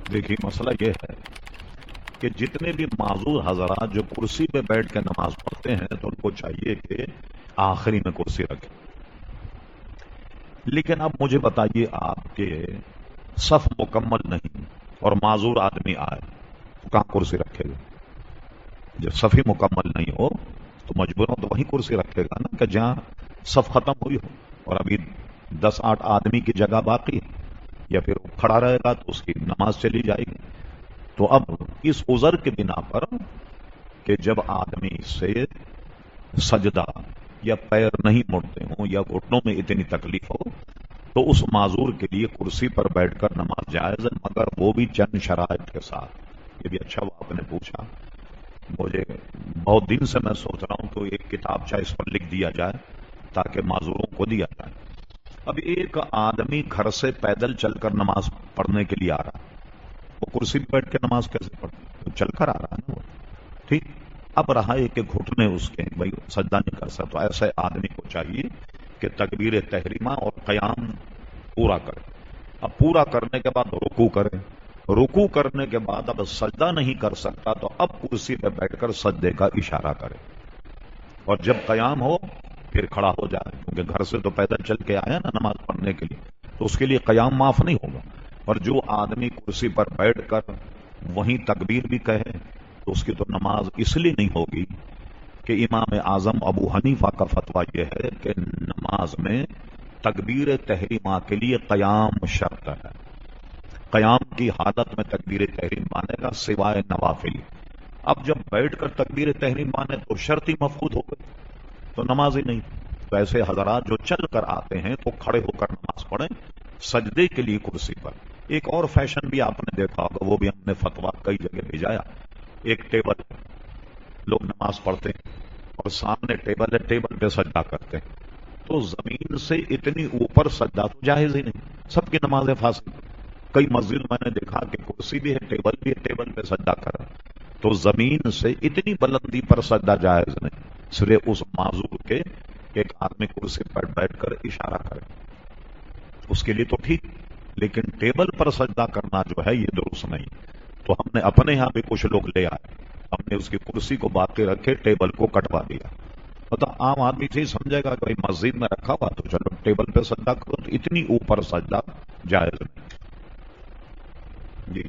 دیکھیے مسئلہ یہ ہے کہ جتنے بھی معذور حضرات جو کرسی پہ بیٹھ کے نماز پڑھتے ہیں تو ان کو چاہیے کہ آخری میں کرسی رکھیں. لیکن اب مجھے بتائیے آپ کے صف مکمل نہیں اور معذور آدمی آئے تو کہاں کرسی رکھے گا؟ جب صف ہی مکمل نہیں ہو تو مجبوراً تو وہیں کرسی رکھے گا نا کہ جہاں صف ختم ہوئی ہو اور ابھی 10-8 آدمی کی جگہ باقی ہے، یا پھر وہ کھڑا رہے گا تو اس کی نماز چلی جائے گی. تو اب اس عذر کے بنا پر کہ جب آدمی سے سجدہ یا پیر نہیں مڑتے ہوں یا گھٹنوں میں اتنی تکلیف ہو تو اس معذور کے لیے کرسی پر بیٹھ کر نماز جائز ہے، مگر وہ بھی چند شرائط کے ساتھ. یہ بھی اچھا وہ آپ نے پوچھا. مجھے بہت دن سے میں سوچ رہا ہوں کہ ایک کتابچہ اس پر لکھ دیا جائے تاکہ معذوروں کو دیا جائے. اب ایک آدمی گھر سے پیدل چل کر نماز پڑھنے کے لیے آ رہا ہے، وہ کرسی پہ بیٹھ کے نماز کیسے پڑھتا؟ چل کر آ رہا ہے نا وہ. ٹھیک. اب رہا ہے کہ گھٹنے اس کے بھائی سجدہ نہیں کر سکتا، تو ایسے آدمی کو چاہیے کہ تکبیر تحریمہ اور قیام پورا کرے. اب پورا کرنے کے بعد رکوع کرے. رکوع کرنے کے بعد اب سجدہ نہیں کر سکتا تو اب کرسی پہ بیٹھ کر سجدے کا اشارہ کرے، اور جب قیام ہو پھر کھڑا ہو جائے، کیونکہ گھر سے تو پیدل چل کے آیا نا نماز پڑھنے کے لیے، تو اس کے لیے قیام معاف نہیں ہوگا. اور جو آدمی کرسی پر بیٹھ کر وہیں تکبیر بھی کہے تو اس کی تو نماز اس لیے نہیں ہوگی کہ امام اعظم ابو حنیفہ کا فتویٰ یہ ہے کہ نماز میں تکبیر تحریمہ کے لیے قیام شرط ہے. قیام کی حالت میں تکبیر تحریم مانے گا سوائے نوافل. اب جب بیٹھ کر تکبیر تحریم مانے تو شرط ہی مفقود ہو گئی، تو نماز ہی نہیں. تو ایسے حضرات جو چل کر آتے ہیں تو کھڑے ہو کر نماز پڑھیں سجدے کے لیے کرسی پر. ایک اور فیشن بھی آپ نے دیکھا ہوگا، وہ بھی ہم نے فتویٰ کئی جگہ بھیجایا. ایک ٹیبل، لوگ نماز پڑھتے ہیں اور سامنے ٹیبل ہے، ٹیبل پہ سجدہ کرتے ہیں. تو زمین سے اتنی اوپر سجدہ تو جائز ہی نہیں، سب کی نمازیں فاسد. کئی مسجد میں نے دیکھا کہ کرسی بھی ہے، ٹیبل بھی ہے، ٹیبل پہ سجدہ کر رہا ہے. تو زمین سے اتنی بلندی پر سجدہ جائز نہیں، صرف اس معذور کے ایک آدمی کرسی پر بیٹھ کر اشارہ کرے اس کے لیے تو ٹھیک، لیکن ٹیبل پر سجدہ کرنا جو ہے یہ درست نہیں. تو ہم نے اپنے یہاں بھی کچھ لوگ لے آئے، ہم نے اس کی کرسی کو باقی رکھے، ٹیبل کو کٹوا دیا. مطلب عام آدمی سے سمجھے گا کہ بھائی مسجد میں رکھا ہوا تو چلو ٹیبل پہ سجدہ کرو، تو اتنی اوپر سجدہ جائز نہیں. جی